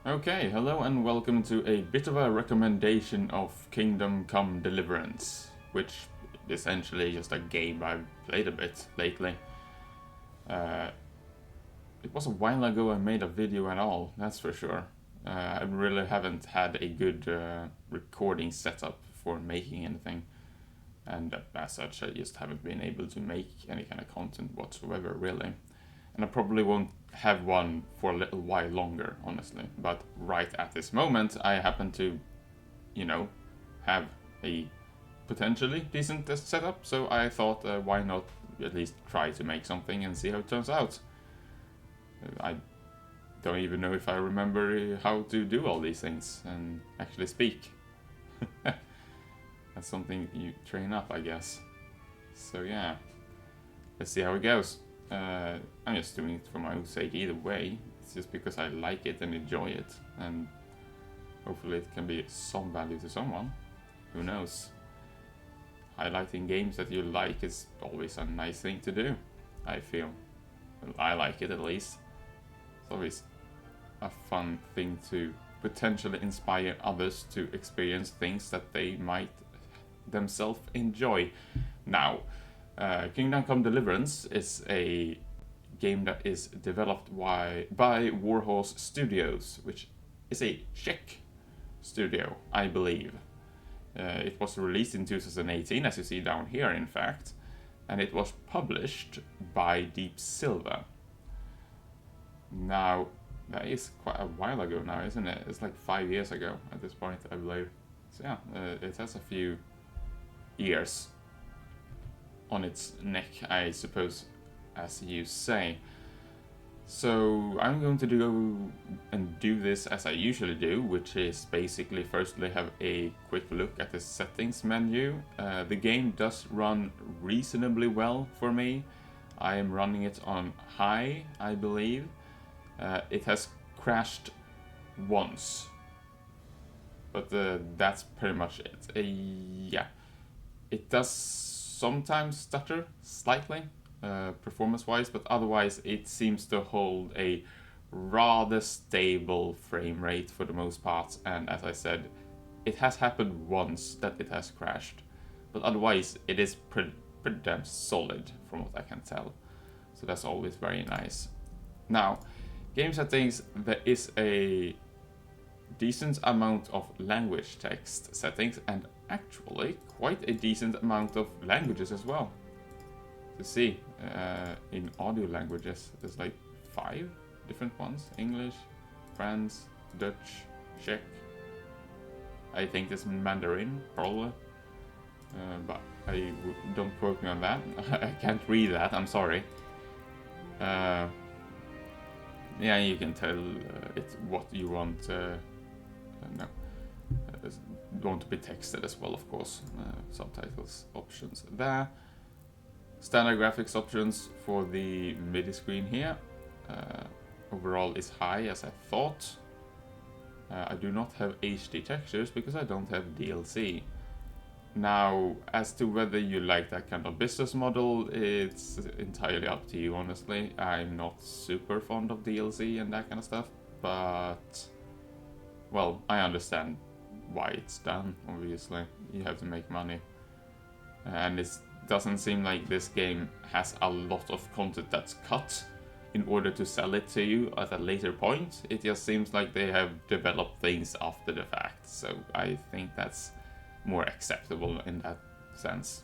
Okay, hello and welcome to a bit of a recommendation of Kingdom Come Deliverance, which is essentially just a game I've played a bit lately. It was a while ago I made a video at all, that's for sure. I really haven't had a good recording setup for making anything, and as such I just haven't been able to make any kind of content whatsoever, really. And I probably won't have one for a little while longer, honestly. But right at this moment, I happen to, have a potentially decent test setup, so I thought, why not at least try to make something and see how it turns out. I don't even know if I remember how to do all these things and actually speak. That's something you train up, I guess. So yeah, let's see how it goes. I'm just doing it for my own sake either way. It's just because I like it and enjoy it, and hopefully it can be some value to someone. Who knows? Highlighting games that you like is always a nice thing to do, I feel. Well, I like it at least. It's always a fun thing to potentially inspire others to experience things that they might themselves enjoy. Now, Kingdom Come Deliverance is a game that is developed by Warhorse Studios, which is a Czech studio, I believe. It was released in 2018, as you see down here, in fact, and it was published by Deep Silver. Now, that is quite a while ago now, isn't it? It's like 5 years ago at this point, I believe. So yeah, it has a few years on its neck, I suppose, as you say. So I'm going to do this as I usually do, which is basically firstly have a quick look at the settings menu. The game does run reasonably well for me. I am running it on high, I believe. It has crashed once, but that's pretty much it. Yeah, it does sometimes stutter slightly, performance-wise, but otherwise it seems to hold a rather stable frame rate for the most part, and as I said, it has happened once that it has crashed, but otherwise it is pretty damn solid from what I can tell, so that's always very nice. Now, game settings, there is a decent amount of language text settings, and actually quite a decent amount of languages as well. To see, in audio languages, there's like 5 different ones: English, French, Dutch, Czech. I think there's Mandarin, probably. But don't quote me on that. I can't read that, I'm sorry. Yeah, you can tell it what you want. No. Want to be texted as well, of course. Subtitles options there. Standard graphics options for the MIDI screen here. Overall is high, as I thought. I do not have HD textures because I don't have DLC. Now, as to whether you like that kind of business model, it's entirely up to you, honestly. I'm not super fond of DLC and that kind of stuff, but, well, I understand why it's done, obviously. You have to make money. And it doesn't seem like this game has a lot of content that's cut in order to sell it to you at a later point. It just seems like they have developed things after the fact, so I think that's more acceptable in that sense.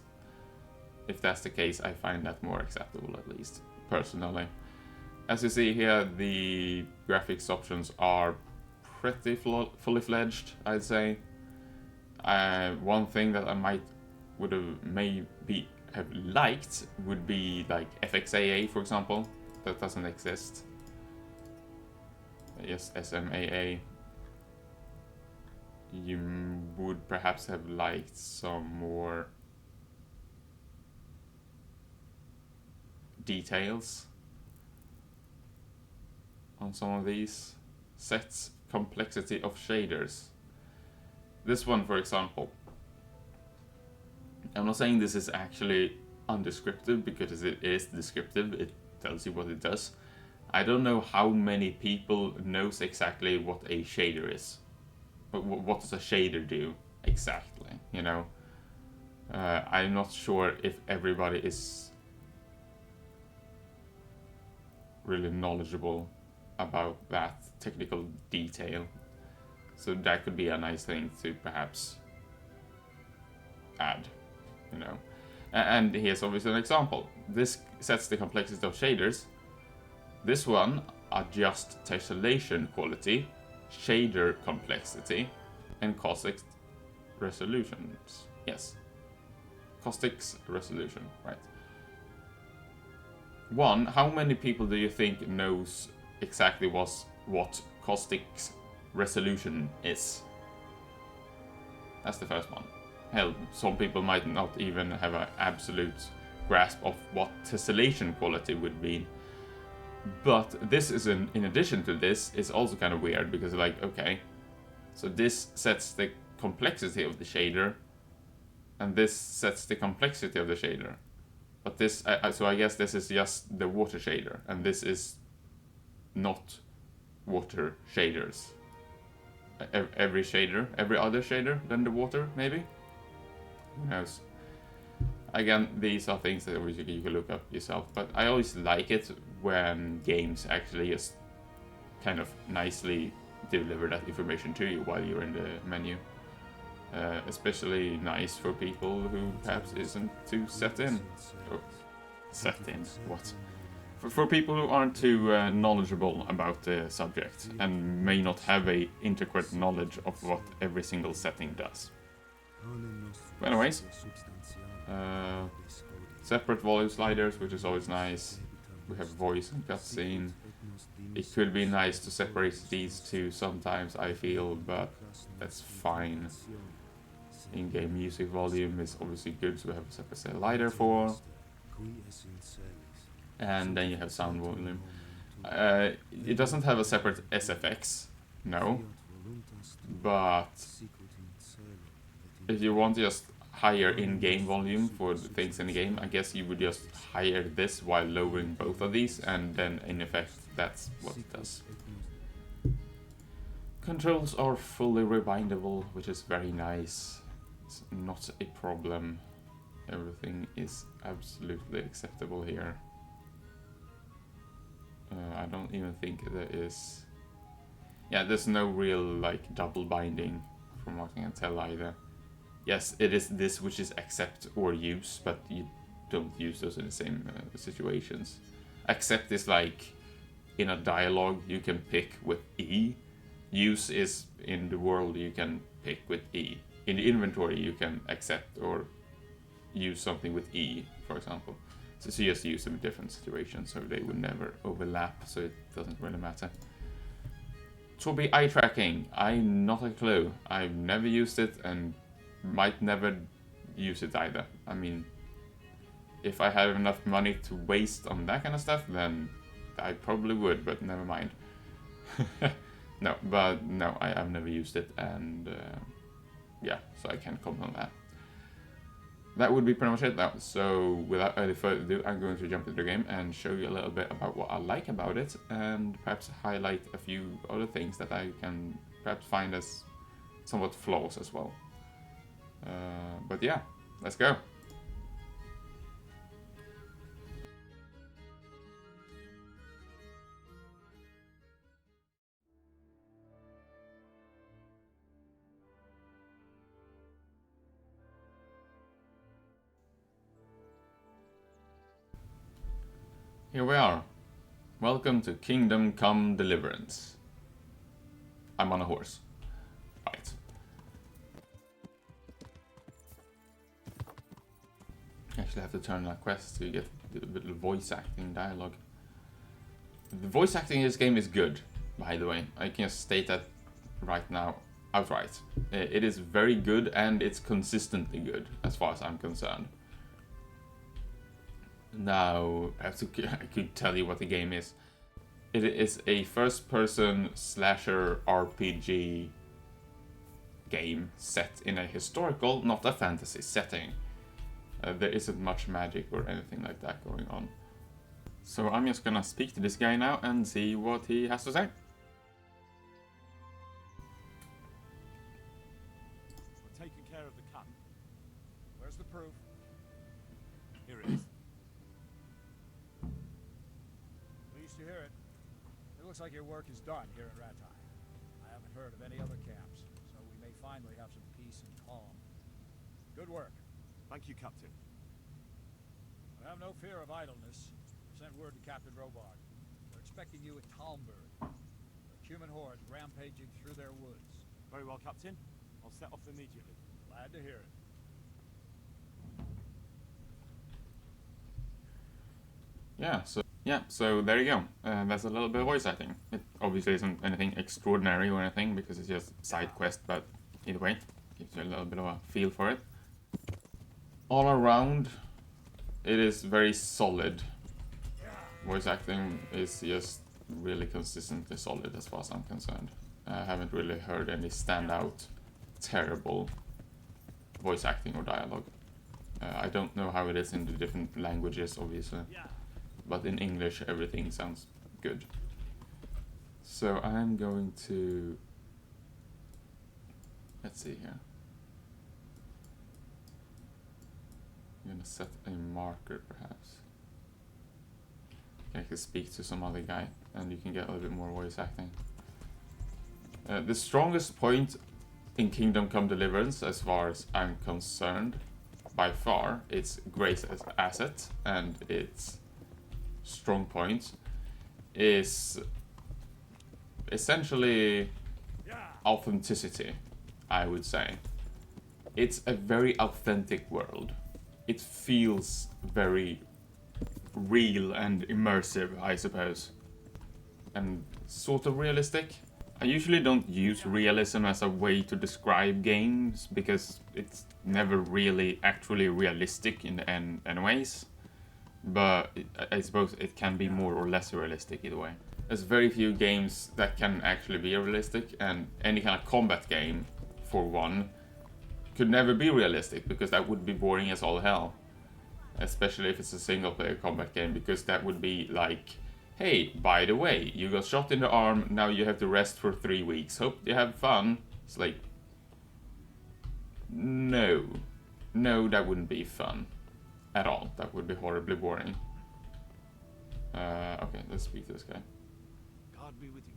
If that's the case, I find that more acceptable, at least, personally. As you see here, the graphics options are pretty fully fledged, I'd say. One thing that I maybe have liked would be like FXAA, for example. That doesn't exist. Yes, SMAA. You would perhaps have liked some more details on some of these sets. Complexity of shaders. This one, for example, I'm not saying this is actually undescriptive, because it is descriptive, it tells you what it does. I don't know how many people knows exactly what a shader is. What does a shader do exactly, you know? I'm not sure if everybody is really knowledgeable about that technical detail. So that could be a nice thing to perhaps add, you know. And here's obviously an example. This sets the complexity of shaders. This one adjusts tessellation quality, shader complexity, and caustic resolutions. Yes. Caustics resolution, right. One, how many people do you think knows exactly what caustics resolution is? That's the first one. Hell, some people might not even have an absolute grasp of what tessellation quality would mean. But this is in addition to this, is also kind of weird because like, okay, so this sets the complexity of the shader, and this sets the complexity of the shader. But this, so I guess this is just the water shader, and this is not water shaders. Every other shader than the water, maybe? Who knows? Again, these are things that obviously you can look up yourself, but I always like it when games actually just kind of nicely deliver that information to you while you're in the menu. Especially nice for people who perhaps isn't too set in. Oh, set in? What? For people who aren't too knowledgeable about the subject and may not have a intricate knowledge of what every single setting does. But anyways, separate volume sliders, which is always nice. We have voice and cutscene. It could be nice to separate these two sometimes, I feel, but that's fine. In-game music volume is obviously good, so we have a separate slider for. And then you have sound volume. It doesn't have a separate SFX, no. But if you want just higher in-game volume for the things in the game, I guess you would just higher this while lowering both of these, and then in effect that's what it does. Controls are fully rebindable, which is very nice. It's not a problem. Everything is absolutely acceptable here. I don't even think there is... Yeah, there's no real like double binding from what I can tell either. Yes, it is this which is accept or use, but you don't use those in the same situations. Accept is like in a dialogue you can pick with E. Use is in the world you can pick with E. In the inventory you can accept or use something with E, for example. So you just use them in different situations, so they would never overlap, so it doesn't really matter. Tobii eye tracking, I'm not a clue. I've never used it and might never use it either. I mean, if I had enough money to waste on that kind of stuff, then I probably would, but never mind. No, I've never used it, and yeah, so I can't comment on that. That would be pretty much it though. So without any further ado, I'm going to jump into the game and show you a little bit about what I like about it, and perhaps highlight a few other things that I can perhaps find as somewhat flaws as well. But yeah, let's go. Here we are. Welcome to Kingdom Come Deliverance. I'm on a horse. Right. Actually have to turn that quest to get a bit of voice acting dialogue. The voice acting in this game is good, by the way. I can state that right now outright. It is very good, and it's consistently good as far as I'm concerned. Now, I could tell you what the game is. It is a first-person slasher RPG game set in a historical, not a fantasy setting. There isn't much magic or anything like that going on. So I'm just gonna speak to this guy now and see what he has to say. We're taking care of the cut. Where's the proof? Here it is. Pleased to hear it. It looks like your work is done here at Ratai. I haven't heard of any other camps, so we may finally have some peace and calm. Good work. Thank you, Captain. I have no fear of idleness. I've sent word to Captain Robard. They're expecting you at Talmberg. The human hordes rampaging through their woods. Very well, Captain. I'll set off immediately. Glad to hear it. So there you go. That's a little bit of voice acting. It obviously isn't anything extraordinary or anything because it's just side quest, but either way, gives you a little bit of a feel for it. All around, it is very solid. Voice acting is just really consistently solid as far as I'm concerned. I haven't really heard any standout terrible voice acting or dialogue. I don't know how it is in the different languages, obviously. But in English, everything sounds good. So I'm going to... Let's see here. I'm gonna set a marker, perhaps. I can speak to some other guy, and you can get a little bit more voice acting. The strongest point in Kingdom Come Deliverance, as far as I'm concerned, by far, it's Grace as asset, and its strong point is essentially authenticity, I would say. It's a very authentic world. It feels very real and immersive, I suppose, and sort of realistic. I usually don't use realism as a way to describe games because it's never really actually realistic in any ways, but I suppose it can be more or less realistic either way. There's very few games that can actually be realistic, and any kind of combat game, for one, could never be realistic because that would be boring as all hell. Especially if it's a single player combat game, because that would be like, hey, by the way, you got shot in the arm, now you have to rest for 3 weeks. Hope you have fun. It's like, no, that wouldn't be fun at all. That would be horribly boring. Okay, let's speak to this guy. God be with you.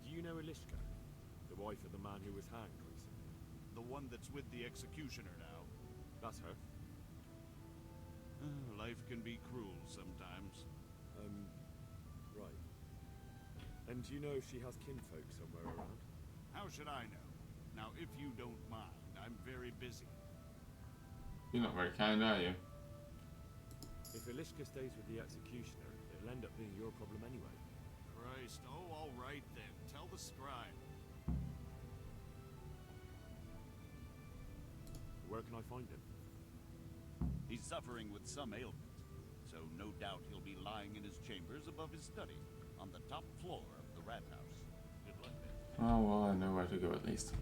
Do you know Elishka, the wife of the man who was hanged recently? The one that's with the executioner now. That's her. Life can be cruel sometimes. Right. And do you know if she has kinfolk somewhere around? How should I know? Now, if you don't mind, I'm very busy. You're not very kind, are you? If Elishka stays with the executioner, it'll end up being your problem anyway. Christ, oh, all right then. Tell the scribe. Where can I find him? He's suffering with some ailment, so no doubt he'll be lying in his chambers above his study, on the top floor of the rat house. Good luck then. Oh, well, I know where to go at least.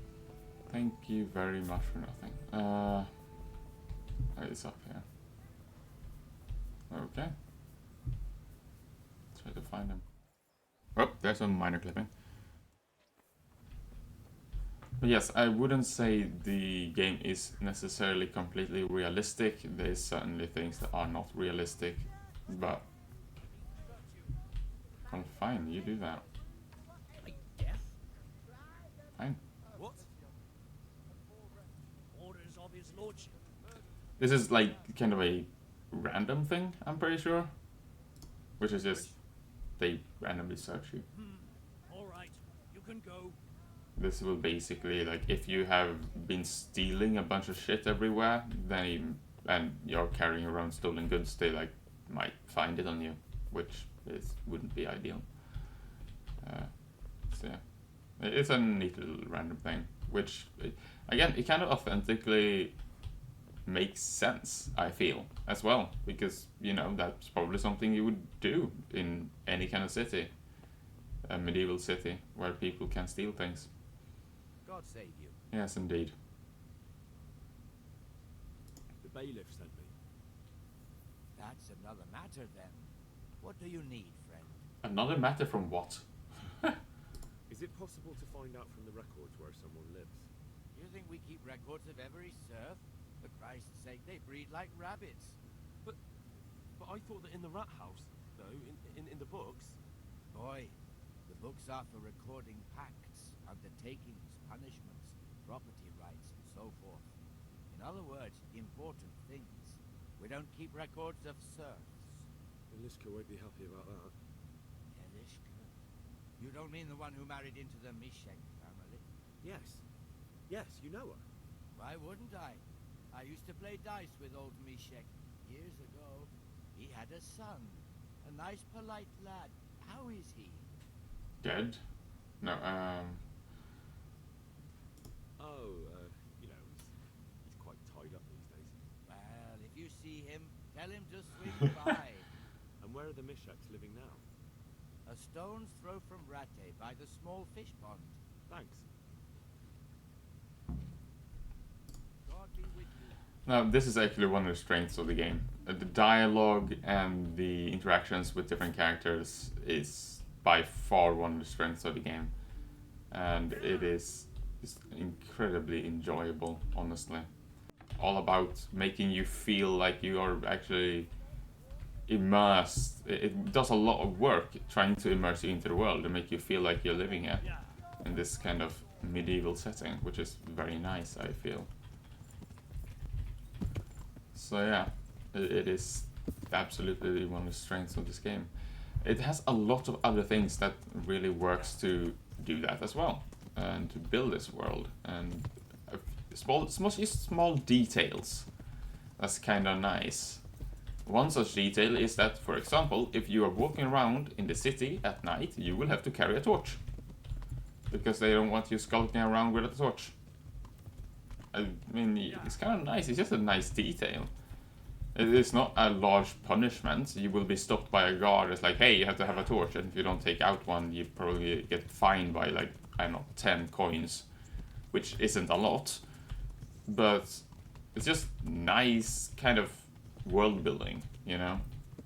Thank you very much for nothing. It's up here. Okay. Try to find him. Oh, there's a minor clipping. But yes, I wouldn't say the game is necessarily completely realistic. There's certainly things that are not realistic, but well, fine, you do that. Fine. What? Orders of his lordship. This is like kind of a random thing, I'm pretty sure. Which is just they randomly search you. All right, you can go. This will basically, like, if you have been stealing a bunch of shit everywhere, then and you're carrying around stolen goods, they like might find it on you, which wouldn't be ideal. So yeah, it's a neat little random thing, which again it kind of authentically makes sense, I feel, as well, because you know that's probably something you would do in any kind of city, a medieval city where people can steal things. God save you. Yes, indeed. The bailiff sent me. Another matter, then. What do you need, friend? Another matter from what? Is it possible to find out from the records where someone lives? You think we keep records of every serf? For Christ's sake, they breed like rabbits. But I thought that in the rat house, though, in the books. Boy, the books are for recording pacts, undertakings, punishments, property rights, and so forth. In other words, important things. We don't keep records of serfs. Eliska won't be happy about that. Elishka? You don't mean the one who married into the Mishek family? Yes. Yes, you know her. Why wouldn't I? I used to play dice with old Mishek years ago. He had a son. A nice, polite lad. How is he? Dead? No, He's quite tied up these days. Well, if you see him, tell him to swing by. And where are the Mishaks living now? A stone's throw from Ratte by the small fish pond. Thanks. God be with you. now this is actually one of the strengths of the game. The dialogue and the interactions with different characters is by far one of the strengths of the game. And it is incredibly enjoyable, honestly. All about making you feel like you are actually immersed. It does a lot of work trying to immerse you into the world and make you feel like you're living here in this kind of medieval setting, which is very nice, I feel. So yeah, it is absolutely one of the strengths of this game. It has a lot of other things that really works to do that as well, and to build this world, and small details. That's kind of nice. One such detail is that, for example, if you are walking around in the city at night, you will have to carry a torch, because they don't want you skulking around with a torch. I mean, it's kind of nice. It's just a nice detail. It is not a large punishment. You will be stopped by a guard. It's like, hey, you have to have a torch, and if you don't take out one, you probably get fined by, like, I don't know, 10 coins, which isn't a lot, but it's just nice kind of world building, you know?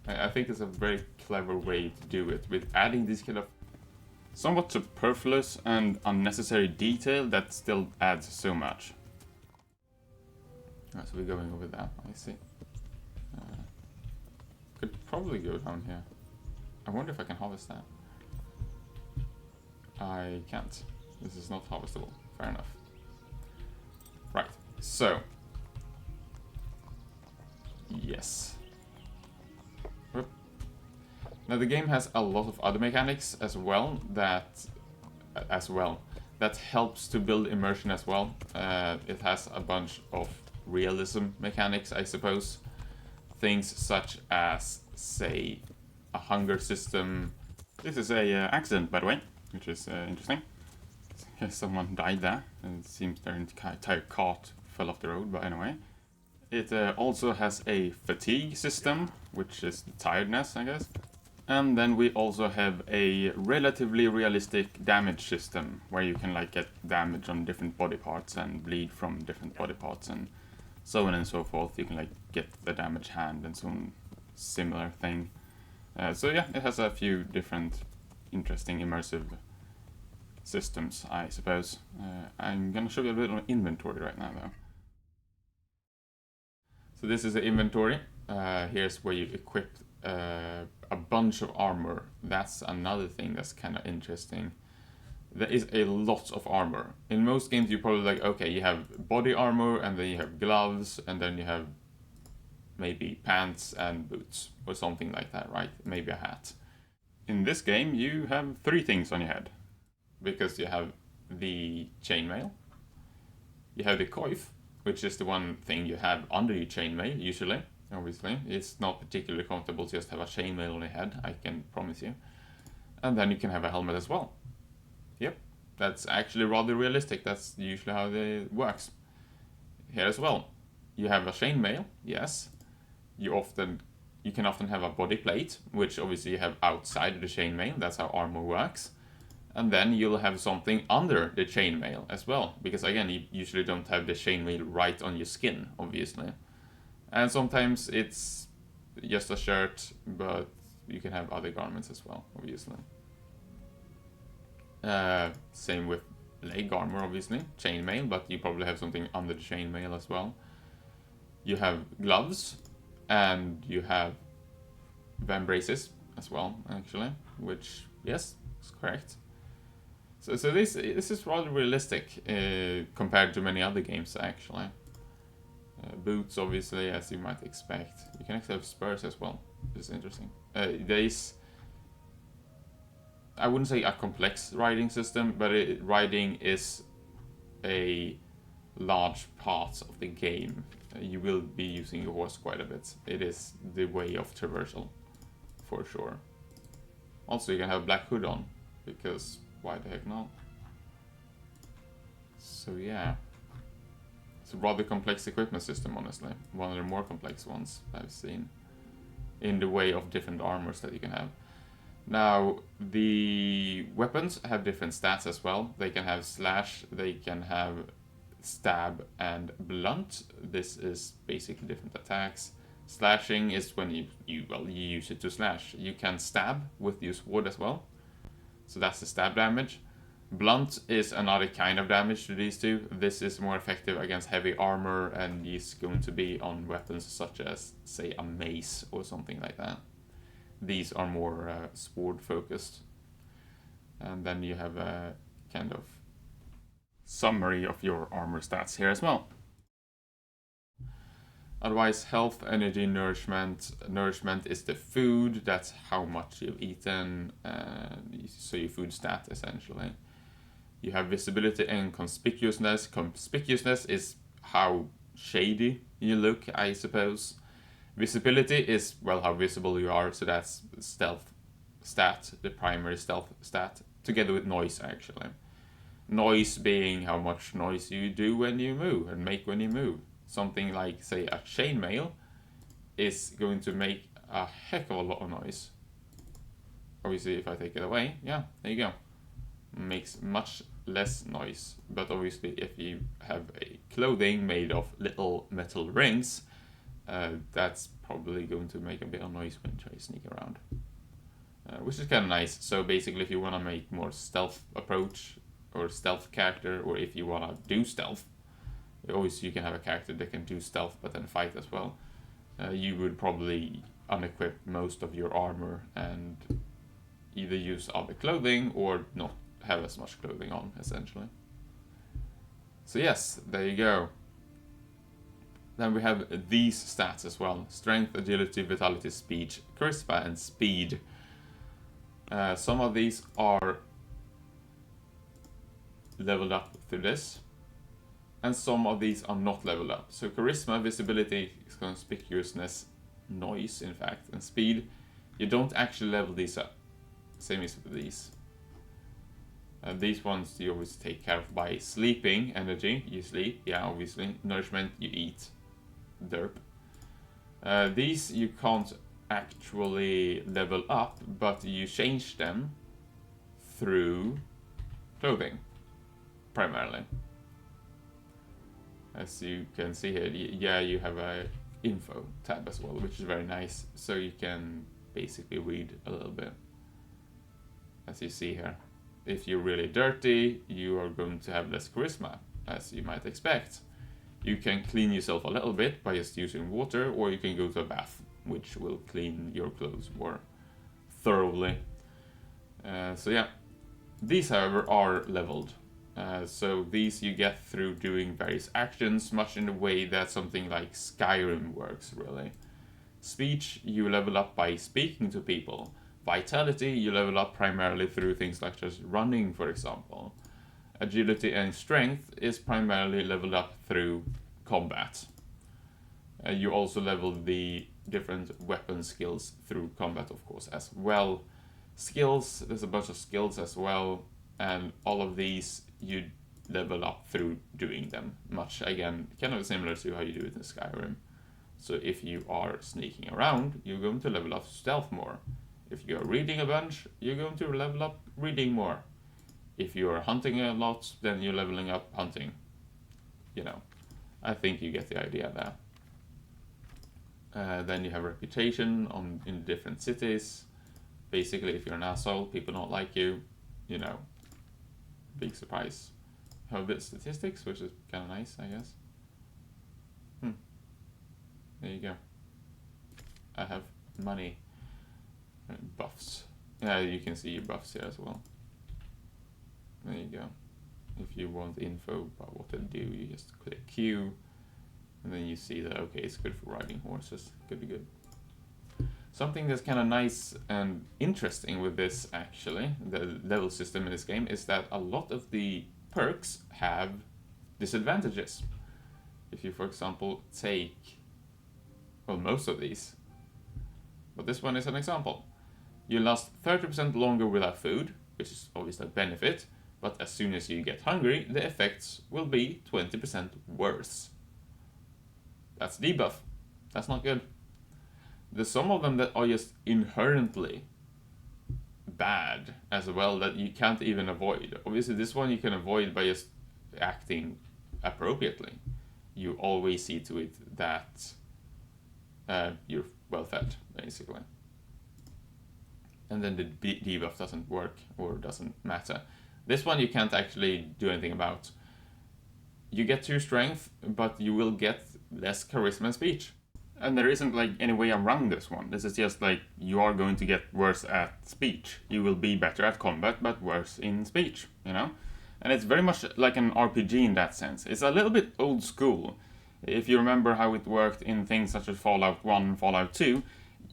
I think it's a very clever way to do it, with adding this kind of somewhat superfluous and unnecessary detail that still adds so much. Alright, so we're going over that, I see. Could probably go down here. I wonder if I can harvest that. I can't. This is not harvestable. Fair enough. Right, so. Yes. Whoop. Now the game has a lot of other mechanics as well that helps to build immersion as well. It has a bunch of realism mechanics, I suppose. Things such as, say, a hunger system. This is a accident, by the way, which is interesting. Someone died there, and it seems their entire cart fell off the road, but anyway. It also has a fatigue system, which is the tiredness, I guess. And then we also have a relatively realistic damage system, where you can like get damage on different body parts and bleed from different body parts and so on and so forth. You can like get the damage hand and some similar thing. So yeah, it has a few different interesting immersive systems, I suppose. I'm gonna show you a bit of inventory right now though. So this is the inventory. Here's where you equip a bunch of armor. That's another thing that's kind of interesting. There is a lot of armor. In most games you probably like, okay, you have body armor, and then you have gloves, and then you have maybe pants and boots, or something like that, right? Maybe a hat. In this game you have 3 things on your head, because you have the chainmail, you have the coif, which is the one thing you have under your chainmail, usually, obviously. It's not particularly comfortable to just have a chainmail on your head, I can promise you. And then you can have a helmet as well. Yep, that's actually rather realistic. That's usually how it works. Here as well, you have a chainmail, yes. You can often have a body plate, which obviously you have outside of the chainmail. That's how armor works. And then you'll have something under the chainmail as well, because again, you usually don't have the chainmail right on your skin, obviously. And sometimes it's just a shirt, but you can have other garments as well, obviously. Same with leg armor, obviously, chainmail, but you probably have something under the chainmail as well. You have gloves, and you have van braces as well, actually, which, yes, is correct. So this is rather realistic compared to many other games, actually. Boots, obviously, as you might expect. You can actually have spurs as well, which is interesting. There is, I wouldn't say a complex riding system, but riding is a large part of the game. You will be using your horse quite a bit. It is the way of traversal, for sure. Also, you can have a black hood on, because why the heck not? So yeah. It's a rather complex equipment system, honestly. One of the more complex ones I've seen. In the way of different armors that you can have. Now, the weapons have different stats as well. They can have slash, they can have stab and blunt. This is basically different attacks. Slashing is when you use it to slash. You can stab with your sword as well. So that's the stab damage. Blunt is another kind of damage to these two. This is more effective against heavy armor and is going to be on weapons such as, say, a mace or something like that. These are more sword focused. And then you have a kind of summary of your armor stats here as well. Otherwise, health, energy, nourishment. Nourishment is the food, that's how much you've eaten, so your food stat essentially. You have visibility and conspicuousness. Conspicuousness is how shady you look, I suppose. Visibility is, well, how visible you are, so that's stealth stat, the primary stealth stat, together with noise, actually. Noise being how much noise you do when you move, and make when you move. Something like, say, a chainmail is going to make a heck of a lot of noise. Obviously, if I take it away, yeah, there you go. Makes much less noise. But obviously, if you have a clothing made of little metal rings, that's probably going to make a bit of noise when you try to sneak around. Which is kind of nice. So basically, if you want to make more stealth approach, or stealth character, or if you want to do stealth, obviously you can have a character that can do stealth but then fight as well. You would probably unequip most of your armor and either use other clothing or not have as much clothing on, essentially. So yes, there you go. Then we have these stats as well. Strength, agility, vitality, speed, charisma, and speed. Some of these are leveled up through this, and some of these are not leveled up. So charisma, visibility, conspicuousness, noise, in fact, and speed, you don't actually level these up. Same as with these. These ones you always take care of by sleeping. Energy, you sleep, yeah, obviously. Nourishment, you eat. Derp. These you can't actually level up, but you change them through clothing, primarily. As you can see here, yeah, you have a info tab as well, which is very nice. So you can basically read a little bit. As you see here. If you're really dirty, you are going to have less charisma, as you might expect. You can clean yourself a little bit by just using water, or you can go to a bath, which will clean your clothes more thoroughly. So yeah, these, however, are leveled. So these you get through doing various actions, much in the way that something like Skyrim works, really. Speech, you level up by speaking to people. Vitality, you level up primarily through things like just running, for example. Agility and strength is primarily leveled up through combat. You also level the different weapon skills through combat, of course, as well. Skills, there's a bunch of skills as well, and all of these you level up through doing them. Much, again, kind of similar to how you do it in Skyrim. So if you are sneaking around, you're going to level up stealth more. If you're reading a bunch, you're going to level up reading more. If you're hunting a lot, then you're leveling up hunting. You know, I think you get the idea Then you have reputation in different cities. Basically, if you're an asshole, people don't like you. You know, big surprise. Have a bit of statistics, which is kind of nice, I guess. There you go. I have money and buffs. Yeah, you can see your buffs here as well. There you go. If you want info about what to do, you just click Q, and then you see that, okay, it's good for riding horses. Could be good. Something that's kind of nice and interesting with this, actually, the level system in this game, is that a lot of the perks have disadvantages. If you, for example, take, well, most of these, but this one is an example. You last 30% longer without food, which is obviously a benefit, but as soon as you get hungry, the effects will be 20% worse. That's debuff. That's not good. There's some of them that are just inherently bad as well that you can't even avoid. Obviously, this one you can avoid by just acting appropriately. You always see to it that you're well fed, basically. And then the debuff doesn't work or doesn't matter. This one you can't actually do anything about. You get 2 strength, but you will get less charisma and speech. And there isn't like any way around this one. This is just like you are going to get worse at speech. You will be better at combat, but worse in speech, you know? And it's very much like an RPG in that sense. It's a little bit old school. If you remember how it worked in things such as Fallout 1 and Fallout 2,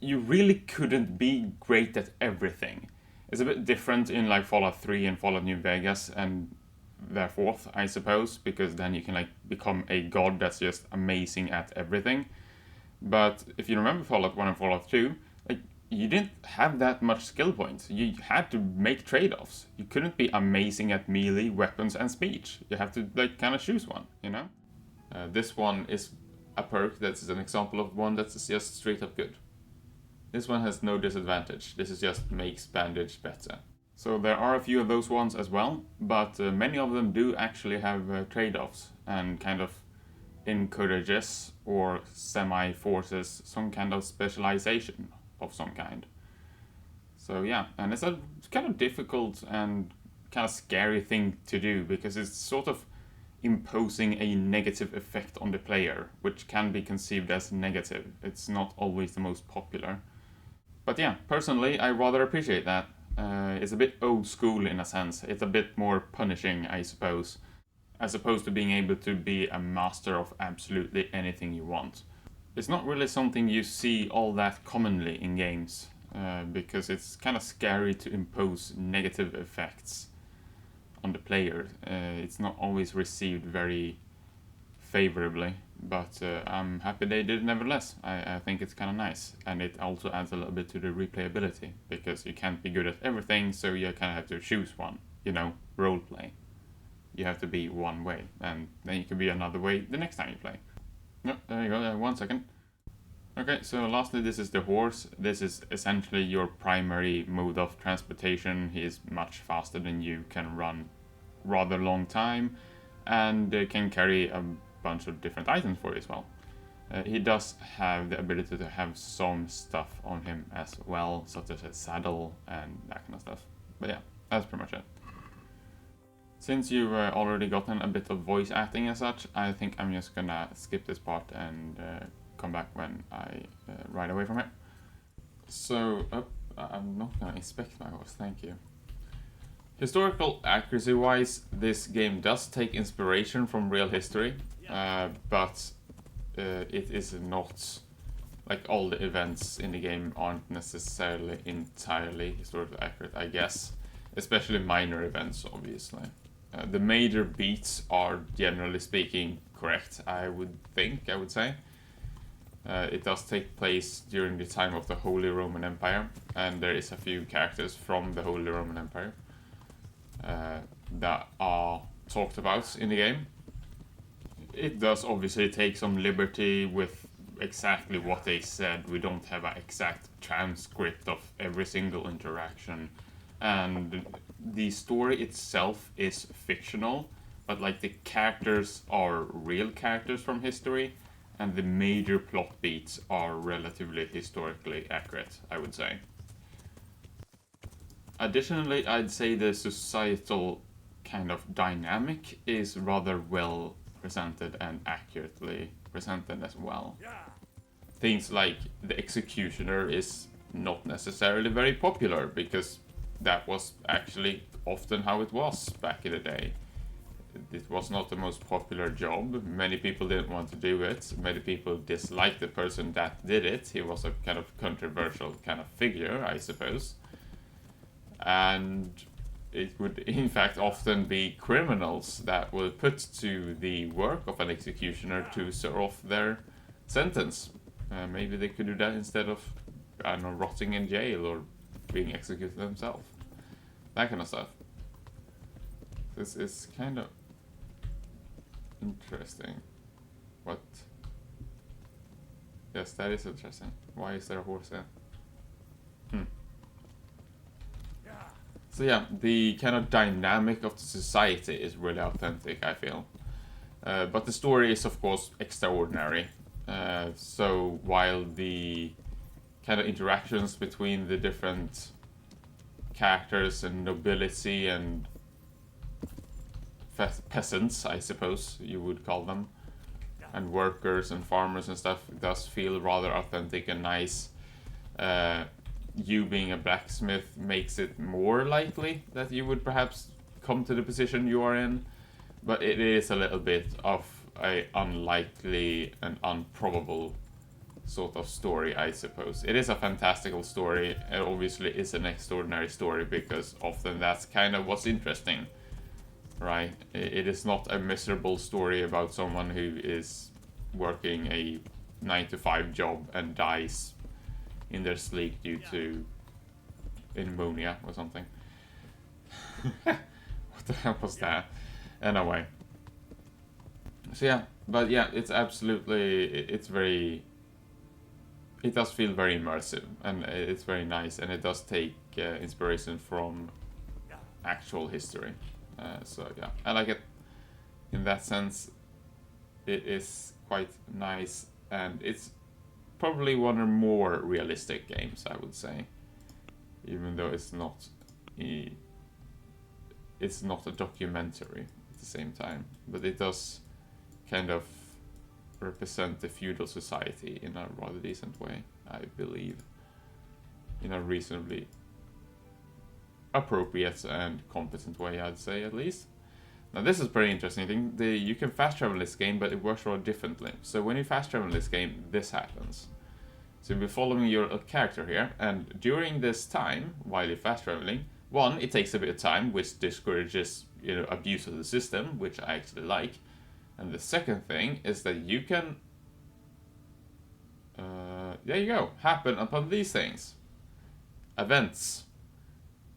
you really couldn't be great at everything. It's a bit different in like Fallout 3 and Fallout New Vegas and therefore, I suppose, because then you can like become a god that's just amazing at everything. But if you remember Fallout 1 and Fallout 2, like you didn't have that much skill points. You had to make trade-offs. You couldn't be amazing at melee, weapons, and speech. You have to like kind of choose one, you know? This one is a perk that's an example of one that's just straight up good. This one has no disadvantage. This is just makes bandage better. So there are a few of those ones as well, but many of them do actually have trade-offs and kind of encourages or semi-forces some kind of specialization of some kind. So yeah, and it's a kind of difficult and kind of scary thing to do because it's sort of imposing a negative effect on the player, which can be conceived as negative. It's not always the most popular. But yeah, personally, I rather appreciate that. It's a bit old school in a sense. It's a bit more punishing, I suppose, as opposed to being able to be a master of absolutely anything you want. It's not really something you see all that commonly in games, because it's kind of scary to impose negative effects on the player. It's not always received very favorably, but I'm happy they did it nevertheless. I think it's kind of nice, and it also adds a little bit to the replayability, because you can't be good at everything, so you kind of have to choose one, you know, roleplay. You have to be one way, and then you can be another way the next time you play. No, there you go, 1 second. Okay, so lastly, this is the horse. This is essentially your primary mode of transportation. He is much faster than you, can run rather long time, and can carry a bunch of different items for you as well. He does have the ability to have some stuff on him as well, such as a saddle and that kind of stuff. But yeah, that's pretty much it. Since you've already gotten a bit of voice acting and such, I think I'm just gonna skip this part and come back when I ride away from it. So, I'm not gonna inspect my horse, thank you. Historical accuracy wise, this game does take inspiration from real history, but it is not, like all the events in the game aren't necessarily entirely historically accurate, I guess. Especially minor events, obviously. The major beats are, generally speaking, correct, I would say. It does take place during the time of the Holy Roman Empire, and there is a few characters from the Holy Roman Empire that are talked about in the game. It does obviously take some liberty with exactly what they said. We don't have an exact transcript of every single interaction, and the story itself is fictional, but like the characters are real characters from history, and the major plot beats are relatively historically accurate, I would say. Additionally, I'd say the societal kind of dynamic is rather well presented and accurately presented as well. Things like the executioner is not necessarily very popular, because that was actually often how it was back in the day. It was not the most popular job. Many people didn't want to do it. Many people disliked the person that did it. He was a kind of controversial kind of figure, I suppose. And it would in fact often be criminals that were put to the work of an executioner to serve off their sentence. Maybe they could do that instead of, I don't know, rotting in jail or being executed themselves. That kind of stuff. This is kind of interesting. What? Yes, that is interesting. Why is there a horse there? So yeah, the kind of dynamic of the society is really authentic, I feel. But the story is, of course, extraordinary. So while the kind of interactions between the different characters and nobility and peasants, I suppose you would call them, and workers and farmers and stuff, does feel rather authentic and nice. You being a blacksmith makes it more likely that you would perhaps come to the position you are in, but it is a little bit of a unlikely and improbable sort of story, I suppose. It is a fantastical story. It obviously is an extraordinary story, because often that's kind of what's interesting, right? It is not a miserable story about someone who is working a 9-to-5 job and dies in their sleep due to pneumonia or something. What the hell was that? Anyway. So yeah, but yeah, it's absolutely, it does feel very immersive, and it's very nice, and it does take inspiration from actual history. So yeah, I like it in that sense. It is quite nice, and it's probably one of the more realistic games, I would say, even though it's not a documentary at the same time, but it does kind of represent the feudal society in a rather decent way, I believe, in a reasonably appropriate and competent way, I'd say, at least. Now this is pretty interesting thing. You can fast travel this game, but it works rather differently. So when you fast travel this game, this happens. So you'll be following your character here, and during this time, while you're fast traveling, one, it takes a bit of time, which discourages, you know, abuse of the system, which I actually like. And the second thing is that you can, there you go, happen upon these things. Events.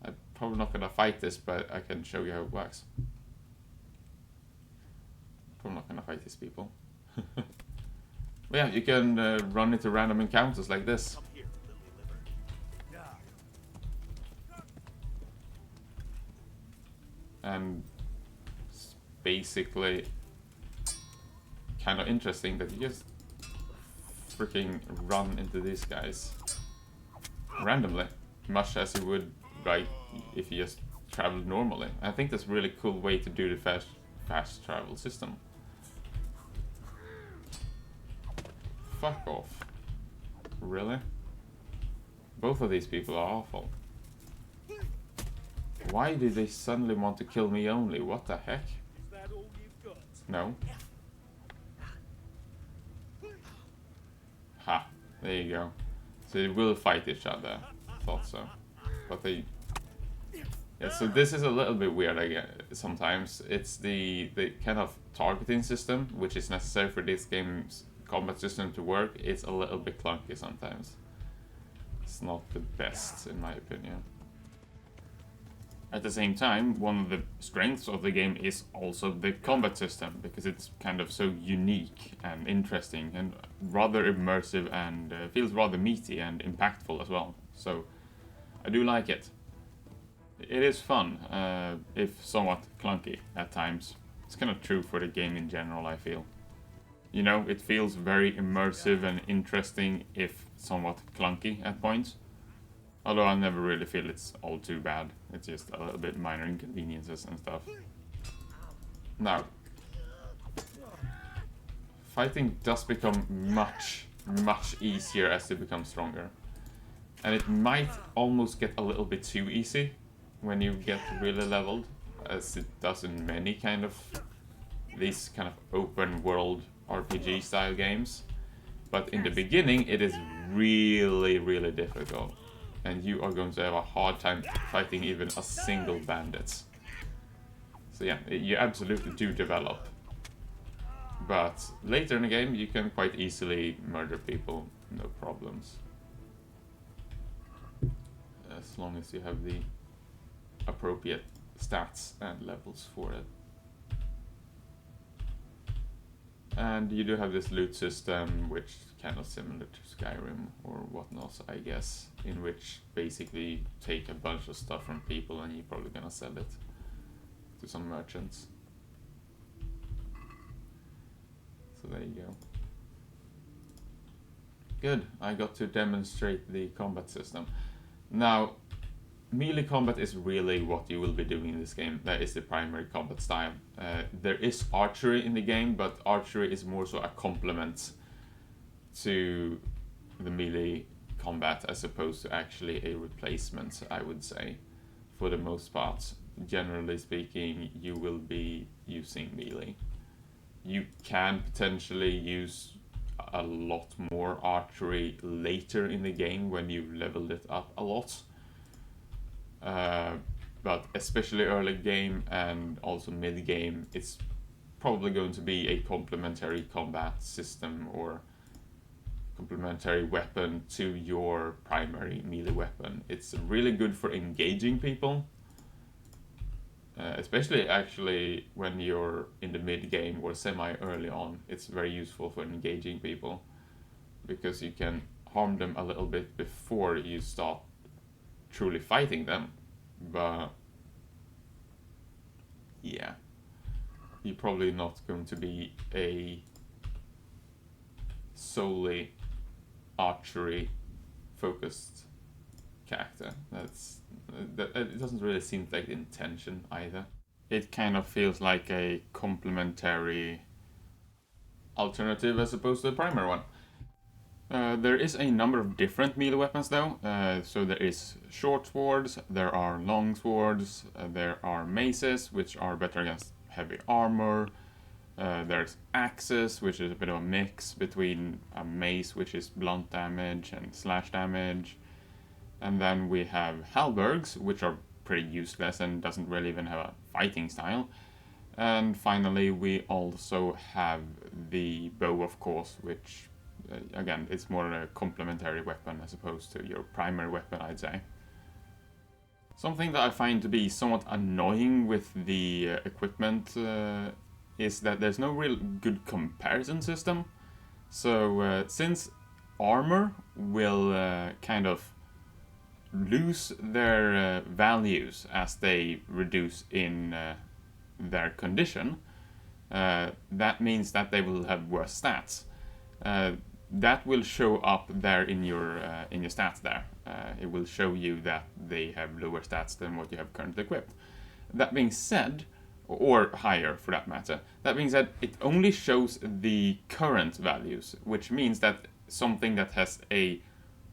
I'm probably not gonna fight this, but I can show you how it works. I'm not gonna fight these people. But yeah, you can run into random encounters like this. Come here, lily liver. And it's basically kind of interesting that you just freaking run into these guys randomly, much as you would, like, if you just traveled normally. I think that's a really cool way to do the fast travel system. Fuck off. Really? Both of these people are awful. Why did they suddenly want to kill me only? What the heck? Is that all you've got? No. Ha. There you go. So they will fight each other. Thought so. But they... Yeah, so this is a little bit weird, I guess, sometimes. It's the kind of targeting system, which is necessary for this game's combat system to work. It's a little bit clunky sometimes. It's not the best, in my opinion. At the same time, one of the strengths of the game is also the combat system, because it's kind of so unique and interesting and rather immersive, and feels rather meaty and impactful as well. So I do like it. It is fun, if somewhat clunky at times. It's kind of true for the game in general, I feel. You know, it feels very immersive and interesting, if somewhat clunky at points. Although I never really feel it's all too bad. It's just a little bit minor inconveniences and stuff. Now, fighting does become much easier as you become stronger. And it might almost get a little bit too easy when you get really leveled, as it does in many kind of these kind of open world RPG style games. But in the beginning it is really difficult, and you are going to have a hard time fighting even a single bandit. So yeah, you absolutely do develop. But later in the game you can quite easily murder people, no problems. As long as you have the appropriate stats and levels for it. And you do have this loot system, which is kind of similar to Skyrim or whatnot, I guess, in which basically you take a bunch of stuff from people and you're probably gonna sell it to some merchants. So there you go. Good, I got to demonstrate the combat system. Now, melee combat is really what you will be doing in this game. That is the primary combat style. There is archery in the game, but archery is more so a complement to the melee combat as opposed to actually a replacement, I would say, for the most part. Generally speaking, you will be using melee. You can potentially use a lot more archery later in the game when you've leveled it up a lot. But especially early game and also mid game, it's probably going to be a complementary combat system or complementary weapon to your primary melee weapon. It's really good for engaging people, especially actually when you're in the mid game or semi early on. It's very useful for engaging people because you can harm them a little bit before you start truly fighting them. But yeah, you're probably not going to be a solely archery focused character. It doesn't really seem like the intention either. It kind of feels like a complementary alternative as opposed to the primary one. There is a number of different melee weapons though. So there is short swords, there are long swords, there are maces, which are better against heavy armor. There's axes, which is a bit of a mix between a mace, which is blunt damage, and slash damage. And then we have halberds, which are pretty useless and doesn't really even have a fighting style. And finally we also have the bow, of course, which again, it's more a complementary weapon as opposed to your primary weapon, I'd say. Something that I find to be somewhat annoying with the equipment is that there's no real good comparison system. So since armor will kind of lose their values as they reduce in their condition, that means that they will have worse stats. That will show up there in your stats there. It will show you that they have lower stats than what you have currently equipped. That being said, or higher for that matter, that being said, it only shows the current values, which means that something that has a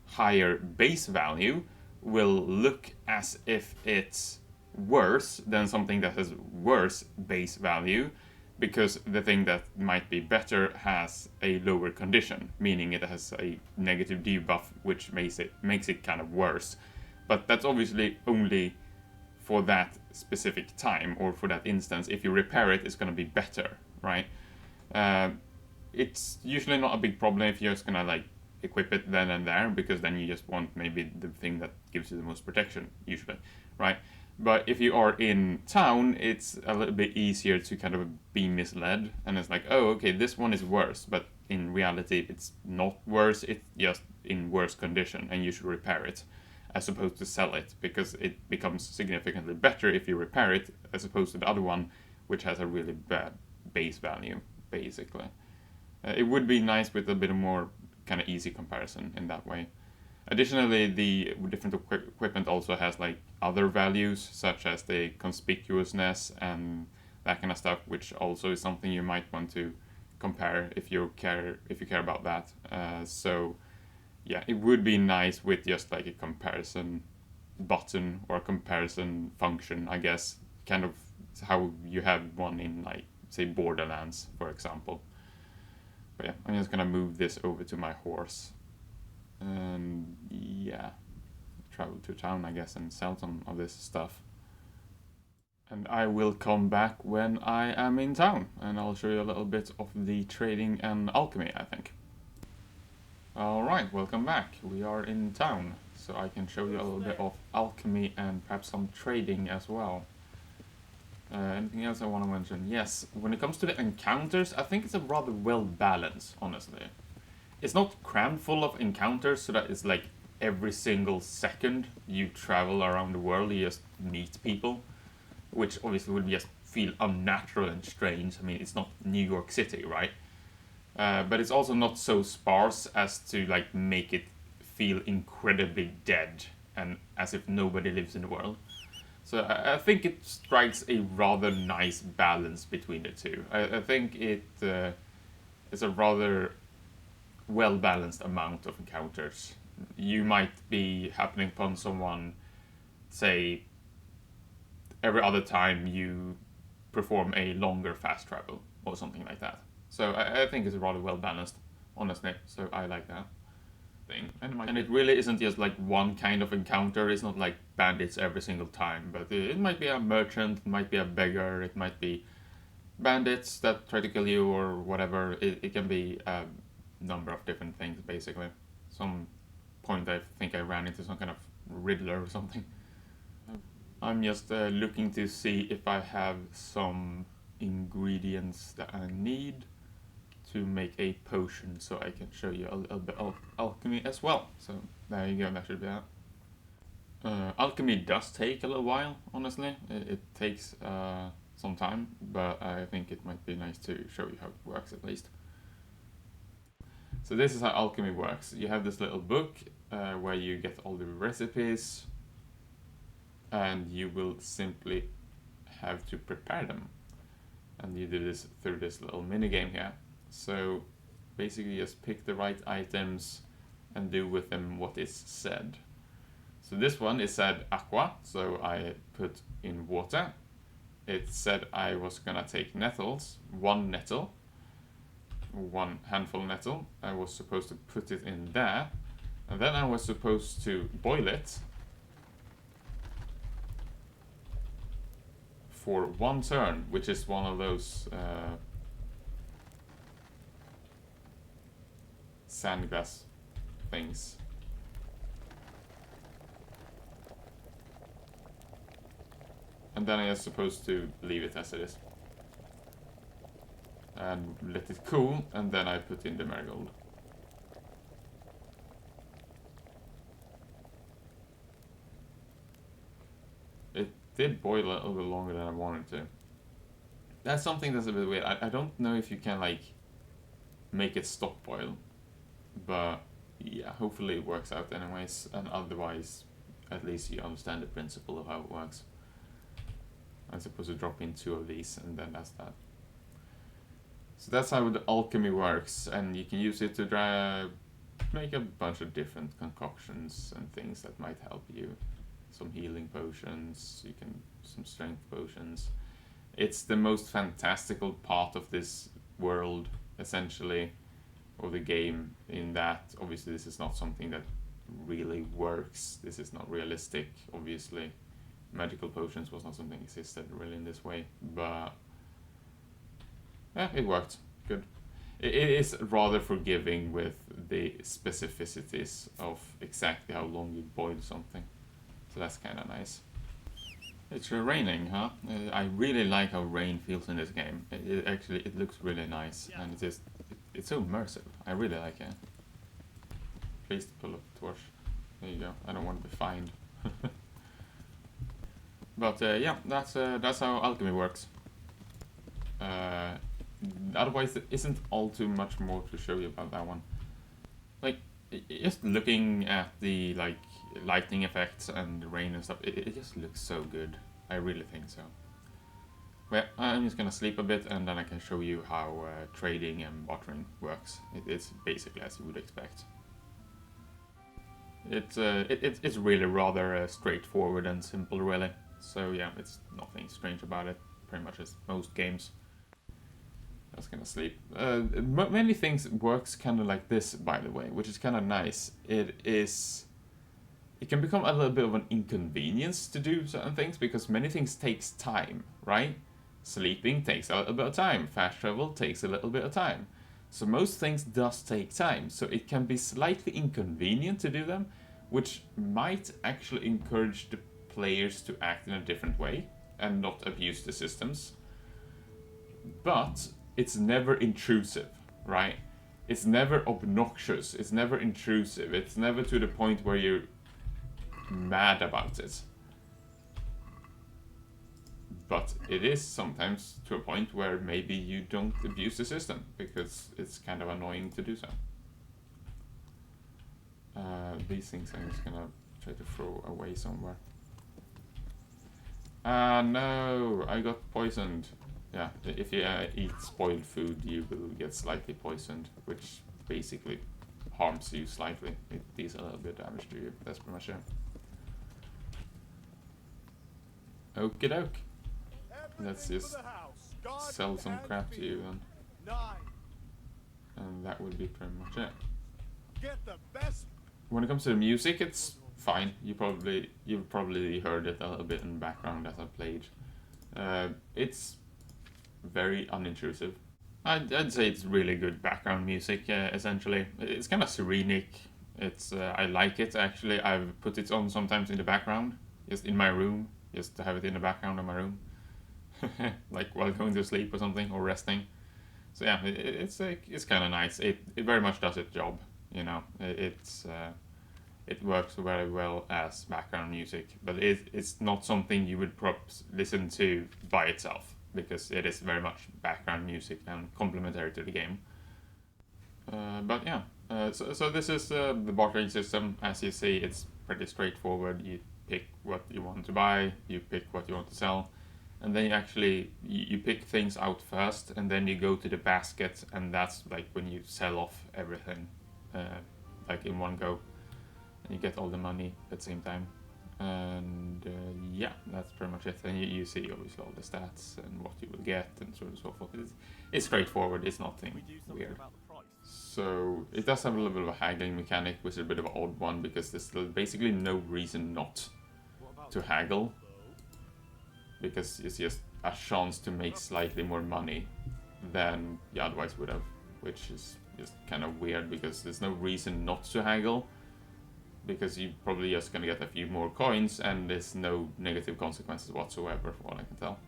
higher base value will look as if it's worse than something that has worse base value, because the thing that might be better has a lower condition, meaning it has a negative debuff, which makes it kind of worse. But that's obviously only for that specific time or for that instance. If you repair it, it's going to be better, right? It's usually not a big problem if you're just going to like equip it then and there, because then you just want maybe the thing that gives you the most protection, usually, right? But if you are in town, it's a little bit easier to kind of be misled, and it's like, oh, okay, this one is worse, but in reality it's not worse, it's just in worse condition, and you should repair it, as opposed to sell it, because it becomes significantly better if you repair it, as opposed to the other one, which has a really bad base value, basically. It would be nice with a bit more kind of easy comparison in that way. Additionally, the different equipment also has like other values, such as the conspicuousness and that kind of stuff, which also is something you might want to compare if you care about that. So yeah, it would be nice with just like a comparison button or a comparison function, I guess, kind of how you have one in like say Borderlands, for example. But yeah, I'm just gonna move this over to my horse. And yeah, travel to town, I guess, and sell some of this stuff. And I will come back when I am in town, and I'll show you a little bit of the trading and alchemy, I think. Alright, welcome back. We are in town, so I can show you a little bit of alchemy and perhaps some trading as well. Anything else I want to mention? Yes, when it comes to the encounters, I think it's a rather well balanced, honestly. It's not crammed full of encounters, so that it's like every single second you travel around the world, you just meet people, which obviously would just feel unnatural and strange. I mean, it's not New York City, right? But it's also not so sparse as to like make it feel incredibly dead and as if nobody lives in the world. So I think it strikes a rather nice balance between the two. I think it is a rather well-balanced amount of encounters. You might be happening upon someone, say, every other time you perform a longer fast travel or something like that. So I think it's rather well-balanced, honestly, so I like that thing. And it really isn't just like one kind of encounter. It's not like bandits every single time, but it might be a merchant, it might be a beggar, it might be bandits that try to kill you or whatever. It can be number of different things, basically. Some point I think I ran into some kind of Riddler or something. I'm just looking to see if I have some ingredients that I need to make a potion, so I can show you a little bit of alchemy as well. So there you go, that should be that. Alchemy does take a little while, honestly. It takes some time, but I think it might be nice to show you how it works at least. So this is how alchemy works. You have this little book where you get all the recipes, and you will simply have to prepare them. And you do this through this little mini game here. So basically just pick the right items and do with them what is said. So this one is said aqua, so I put in water. It said I was gonna take nettles, one nettle, one handful of nettle. I was supposed to put it in there, and then I was supposed to boil it for 1 turn, which is one of those sandglass things. And then I am supposed to leave it as it is and let it cool, and then I put in the marigold. It did boil a little bit longer than I wanted to. That's something that's a bit weird. I don't know if you can like make it stop boil, but yeah, hopefully it works out anyways, and otherwise at least you understand the principle of how it works. I'm supposed to drop in 2 of these, and then that's that. So that's how the alchemy works, and you can use it to make a bunch of different concoctions and things that might help you. Some healing potions, some strength potions. It's the most fantastical part of this world, essentially, of the game, in that obviously this is not something that really works. This is not realistic, obviously. Magical potions was not something that existed really in this way, but yeah, it worked. Good. It is rather forgiving with the specificities of exactly how long you boil something. So that's kind of nice. It's raining, huh? I really like how rain feels in this game. It looks really nice, and it's so immersive. I really like it. Please pull up the torch. There you go. I don't want to be fined. But yeah, that's how alchemy works. otherwise there isn't all too much more to show you about that one. Like, just looking at the like lighting effects and the rain and stuff, it just looks so good. I really think so. Well, I'm just gonna sleep a bit and then I can show you how trading and bartering works. It's basically as you would expect. It's really rather straightforward and simple, really. So yeah, it's nothing strange about it. Pretty much as most games. I was gonna sleep. Many things works kind of like this, by the way, which is kind of nice. It can become a little bit of an inconvenience to do certain things because many things takes time, right? Sleeping takes a little bit of time. Fast travel takes a little bit of time. So most things does take time. So it can be slightly inconvenient to do them, which might actually encourage the players to act in a different way and not abuse the systems. But it's never intrusive, right? It's never obnoxious. It's never intrusive. It's never to the point where you're mad about it. But it is sometimes to a point where maybe you don't abuse the system because it's kind of annoying to do so. These things I'm just gonna try to throw away somewhere. Ah no, I got poisoned. Yeah, if you eat spoiled food, you will get slightly poisoned, which basically harms you slightly. It deals a little bit of damage to you. That's pretty much it. Okie doke. Let's just sell some crap to you then. And that would be pretty much it. When it comes to the music, it's fine. You've probably heard it a little bit in the background as I played. It's very unintrusive. I'd say it's really good background music, essentially. It's kind of serenic. I like it, actually. I've put it on sometimes in the background, just in my room, just to have it in the background of my room. Like while going to sleep or something, or resting. So yeah, it's kind of nice. It very much does its job, you know. It works very well as background music, but it's not something you would perhaps listen to by itself, because it is very much background music and complementary to the game. But yeah, so this is the bartering system. As you see, it's pretty straightforward. You pick what you want to buy, you pick what you want to sell, and then you pick things out first, and then you go to the basket, and that's like when you sell off everything, like in one go, and you get all the money at the same time. And yeah, that's pretty much it. And you see obviously all the stats and what you will get and so on and so forth. It's straightforward. It's nothing weird. So it does have a little bit of a haggling mechanic, which is a bit of an odd one because there's basically no reason not to haggle, because it's just a chance to make slightly more money than you otherwise would have, which is just kind of weird because there's no reason not to haggle, because you're probably just gonna get a few more coins and there's no negative consequences whatsoever, from what I can tell.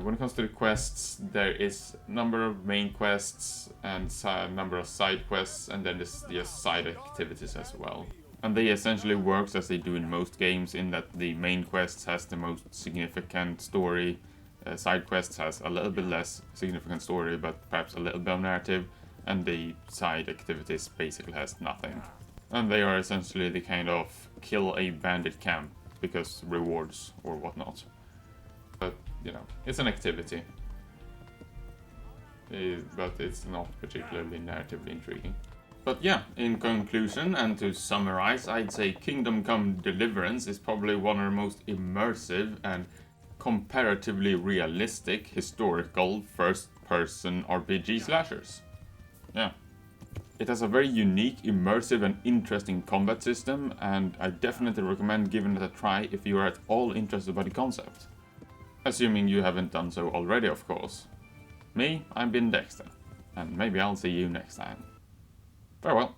When it comes to the quests, there is a number of main quests and a number of side quests, and then there's just side activities as well. And they essentially work as they do in most games, in that the main quests has the most significant story, side quests has a little bit less significant story, but perhaps a little bit of narrative, and the side activities basically has nothing. And they are essentially the kind of kill a bandit camp because rewards or whatnot. But, you know, it's an activity. But it's not particularly narratively intriguing. But yeah, in conclusion and to summarize, I'd say Kingdom Come Deliverance is probably one of the most immersive and comparatively realistic historical first-person RPG slashers. Yeah. It has a very unique, immersive and interesting combat system, and I definitely recommend giving it a try if you are at all interested by the concept. Assuming you haven't done so already, of course. Me, I've been Dexter, and maybe I'll see you next time. Farewell.